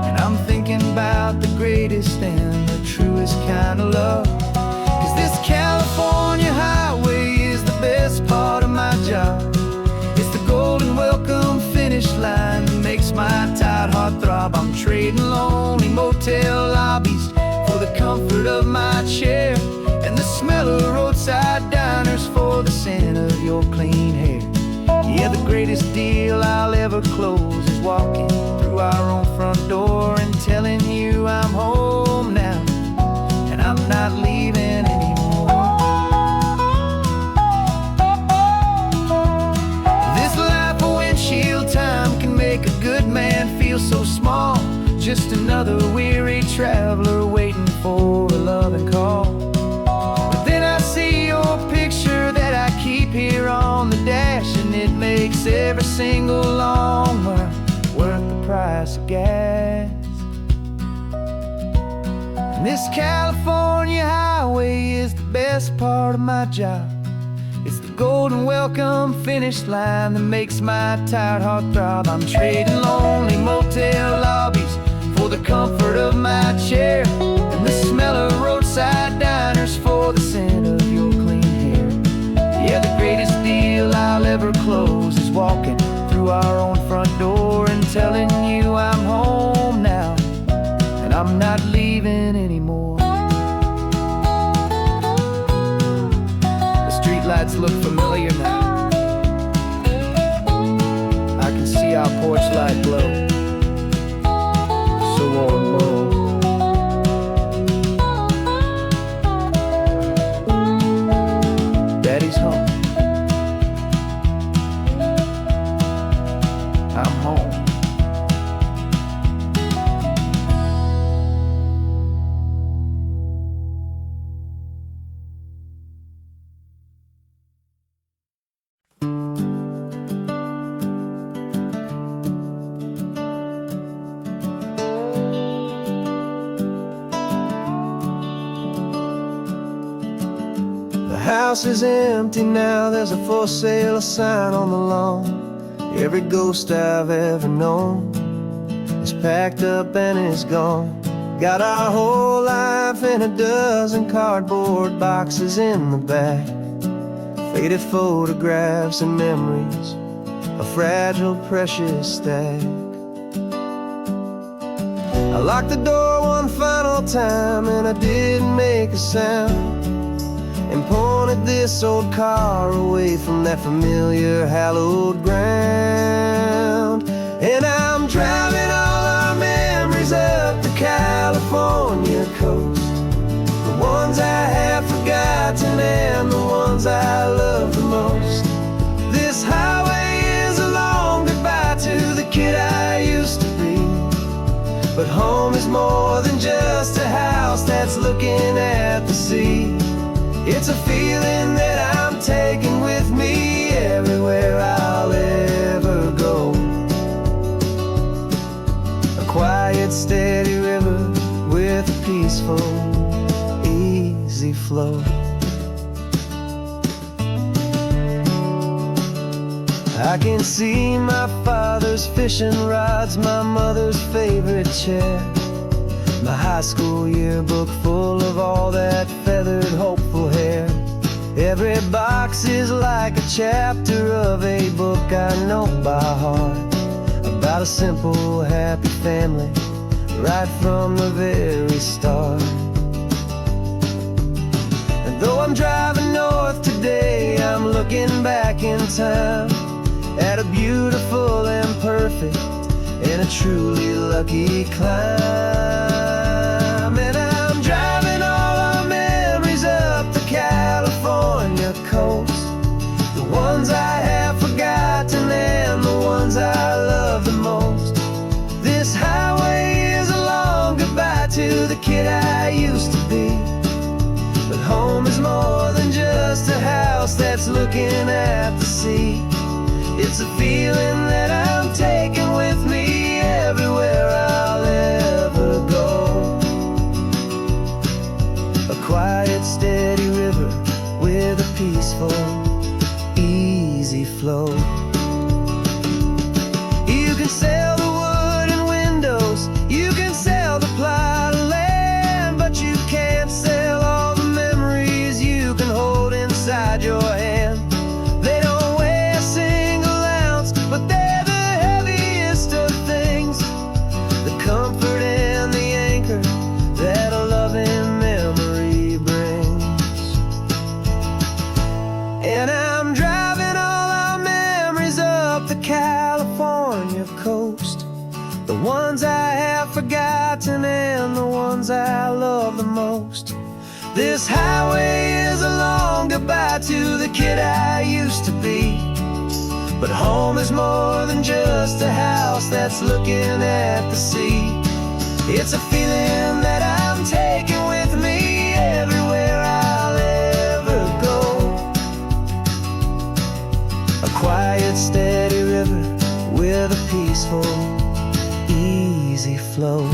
and I'm thinking about the greatest and the truest kind of love. 'Cause this California highway is the best part of my job. It's the golden welcome finish line that makes my tired heart throb. I'm trading lonely motel lobbies for the comfort of my chair, and the smell of roadside diners for the scent of your clean hair. Yeah, the greatest deal I'll ever close is walking through our own front door and telling you I'm home now, and I'm not leaving anymore. This life of windshield time can make a good man feel so small, just another weary traveler waiting for single long mile worth the price of gas. And this California highway is the best part of my job. It's the golden welcome finish line that makes my tired heart throb. I'm trading lonely motel lobbies for the comfort of my chair, and the smell of roadside diners for the scent of your clean hair. Yeah, the greatest deal I'll ever close is walking through our own front door and telling you I'm home now, and I'm not leaving anymore. The streetlights look familiar now. I can see our porch light glow, so warm, low. Daddy's home. I'm home. The house is empty now, there's a for sale sign on the lawn. Every ghost I've ever known is packed up and is gone. Got our whole life in a dozen cardboard boxes in the back. Faded photographs and memories, a fragile, precious stack. I locked the door one final time and I didn't make a sound, and pointed this old car away from that familiar hallowed ground. And I'm driving all our memories up the California coast, the ones I have forgotten and the ones I love the most. This highway is a long goodbye to the kid I used to be, but home is more than just a house that's looking at the sea. It's a feeling that I'm taking with me everywhere I'll ever go. A quiet, steady river with a peaceful, easy flow. I can see my father's fishing rods, my mother's favorite chair, my high school yearbook full of all that feathered, hopeful hair. Every box is like a chapter of a book I know by heart, about a simple, happy family right from the very start. And though I'm driving north today, I'm looking back in time at a beautiful and perfect and a truly lucky climb. And I'm driving all our memories up the California coast, the ones I have forgotten and the ones I love the most. This highway is a long goodbye to the kid I used to be, but home is more than just a house that's looking at the sea. It's a feeling that I'm taking with me everywhere I'll ever go. A quiet, steady river with a peaceful, easy flow. You can sell the wood and windows, you can sell the plot of land, but you can't sell all the memories you can hold inside your hand. They don't weigh a single ounce, but they're the heaviest of things, the comfort and the anchor that a loving memory brings. And I'm driving all our memories up the California coast, the ones I have forgotten and the ones I love the most. This highway is a long goodbye to the kid I used to be, but home is more than just a house that's looking at the sea. It's a feeling that I'm taking with me everywhere I'll ever go. A quiet, steady river peaceful, easy flow.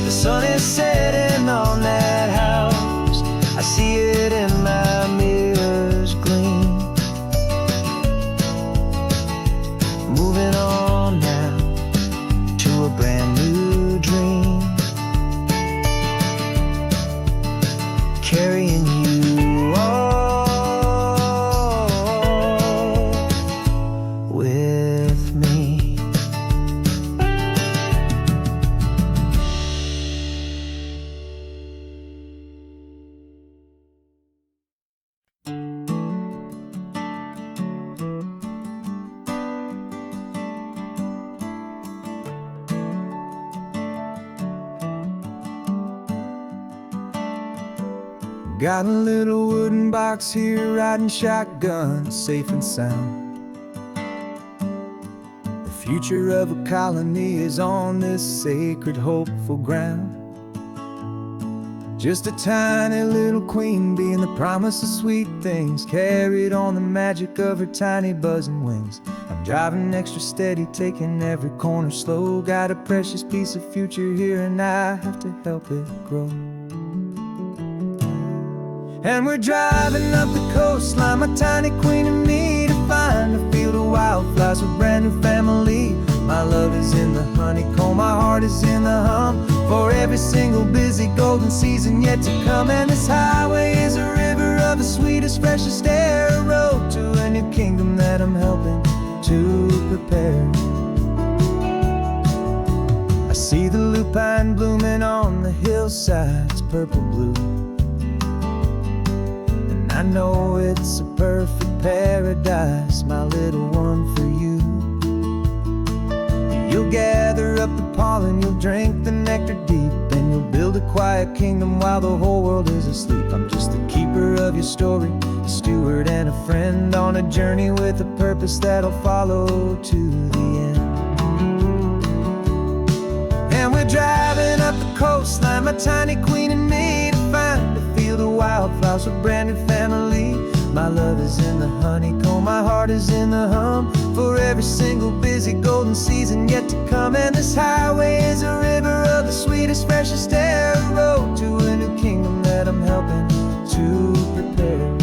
The sun is setting on that house. I see it in my mirror's gleam. Moving on now to a brand new dream. Carrying you all with me. Got a little wooden box here, riding shotgun, safe and sound. The future of a colony is on this sacred, hopeful ground. Just a tiny little queen bee, and the promise of sweet things carried on the magic of her tiny buzzing wings. I'm driving extra steady, taking every corner slow. Got a precious piece of future here, and I have to help it grow. And we're driving up the coastline, my tiny queen and me, to find a field of wildflowers with brand new family. My love is in the honeycomb, my heart is in the hum, for every single busy golden season yet to come. And this highway is a river of the sweetest, freshest air, a road to a new kingdom that I'm helping to prepare. I see the lupine blooming on the hillsides, purple blue. I know it's a perfect paradise, my little one, for you. You'll gather up the pollen, you'll drink the nectar deep, and you'll build a quiet kingdom while the whole world is asleep. I'm just the keeper of your story, a steward and a friend, on a journey with a purpose that'll follow to the end. And we're driving up the coastline, my tiny queen and me, to find a field of wildflowers with brand new family. My love is in the honeycomb, my heart is in the hum, for every single busy golden season yet to come. And this highway is a river of the sweetest, freshest air, a road to a new kingdom that I'm helping to prepare.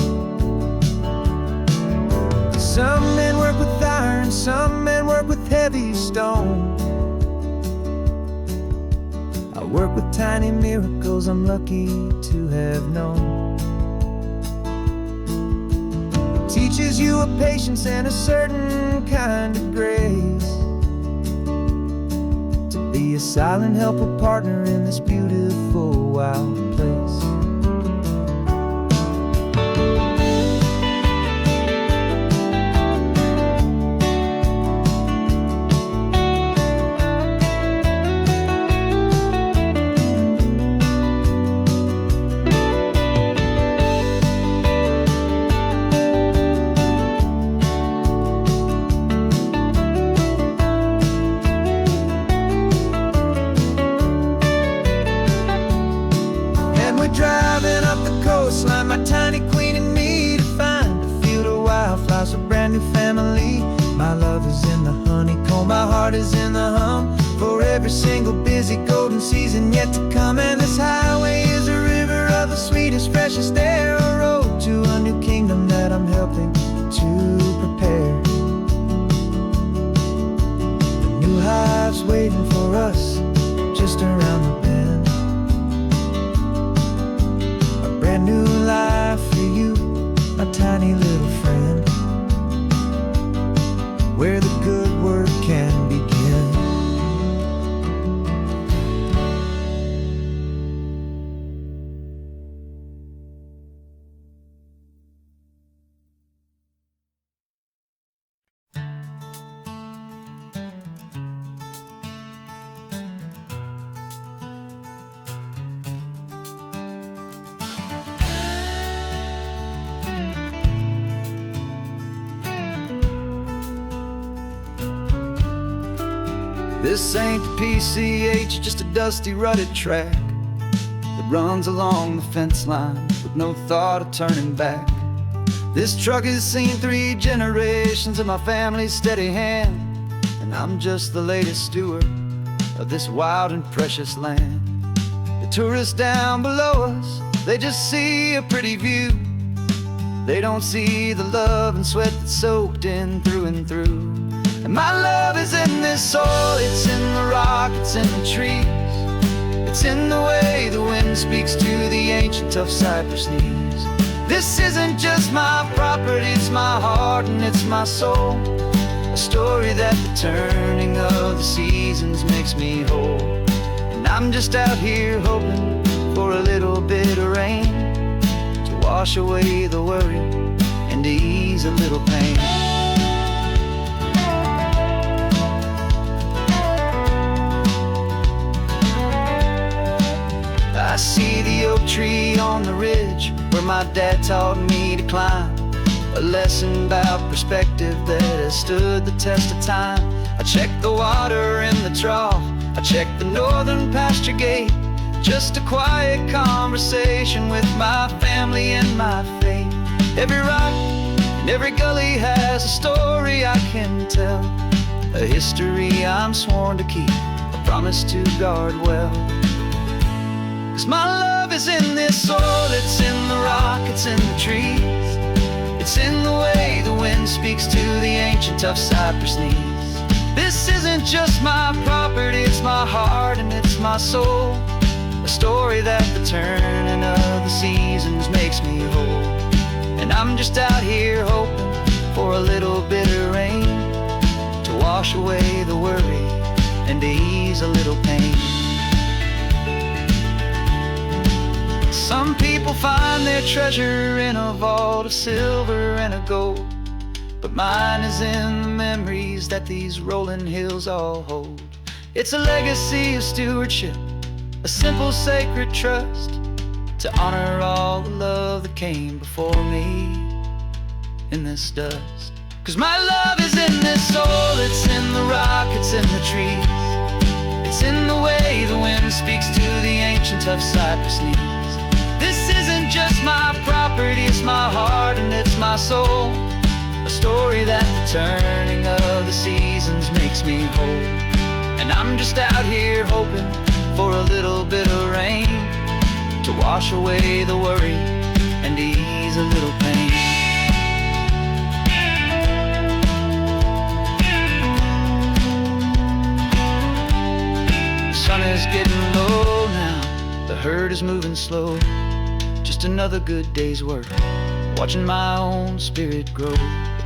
Some men work with iron, some men work with heavy stone. I work with tiny miracles I'm lucky to have known. It teaches you a patience and a certain kind of grace, to be a silent helper partner in this beautiful wild place. Driving up the coastline, my tiny queen and me, to find a field of wildflowers, a brand new family. My love is in the honeycomb, my heart is in the hum, for every single busy golden season yet to come. And this highway is a river of the sweetest, freshest air, a road to a new kingdom that I'm helping to prepare. The new hive's waiting for us just around the bend. Brand new life for you, my tiny little friend, where the good work can begin. This ain't the PCH, just a dusty, rutted track that runs along the fence line with no thought of turning back. This truck has seen 3 generations of my family's steady hand, and I'm just the latest steward of this wild and precious land. The tourists down below us, they just see a pretty view. They don't see the love and sweat that's soaked in through and through. And my love is in this soil, it's in the rock, it's in the trees. It's in the way the wind speaks to the ancient tough cypress knees. This isn't just my property, it's my heart and it's my soul. A story that the turning of the seasons makes me whole. And I'm just out here hoping for a little bit of rain to wash away the worry and to ease a little pain. I see the oak tree on the ridge where my dad taught me to climb. A lesson about perspective that has stood the test of time. I check the water in the trough, I check the northern pasture gate. Just a quiet conversation with my family and my faith. Every rock and every gully has a story I can tell. A history I'm sworn to keep, a promise to guard well. 'Cause my love is in this soil, it's in the rock, it's in the trees. It's in the way the wind speaks to the ancient tough cypress knees. This isn't just my property, it's my heart and it's my soul. A story that the turning of the seasons makes me whole. And I'm just out here hoping for a little bit of rain to wash away the worry and to ease a little pain. Some people find their treasure in a vault of silver and of gold, but mine is in the memories that these rolling hills all hold. It's a legacy of stewardship, a simple sacred trust, to honor all the love that came before me in this dust. 'Cause my love is in this soul, it's in the rock, it's in the trees. It's in the way the wind speaks to the ancient tough cypress knees. This isn't just my property, it's my heart and it's my soul. A story that the turning of the seasons makes me whole. And I'm just out here hoping for a little bit of rain to wash away the worry and ease a little pain. The sun is getting low now, the herd is moving slow. Just another good day's work, watching my own spirit grow.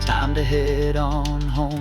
Time to head on home.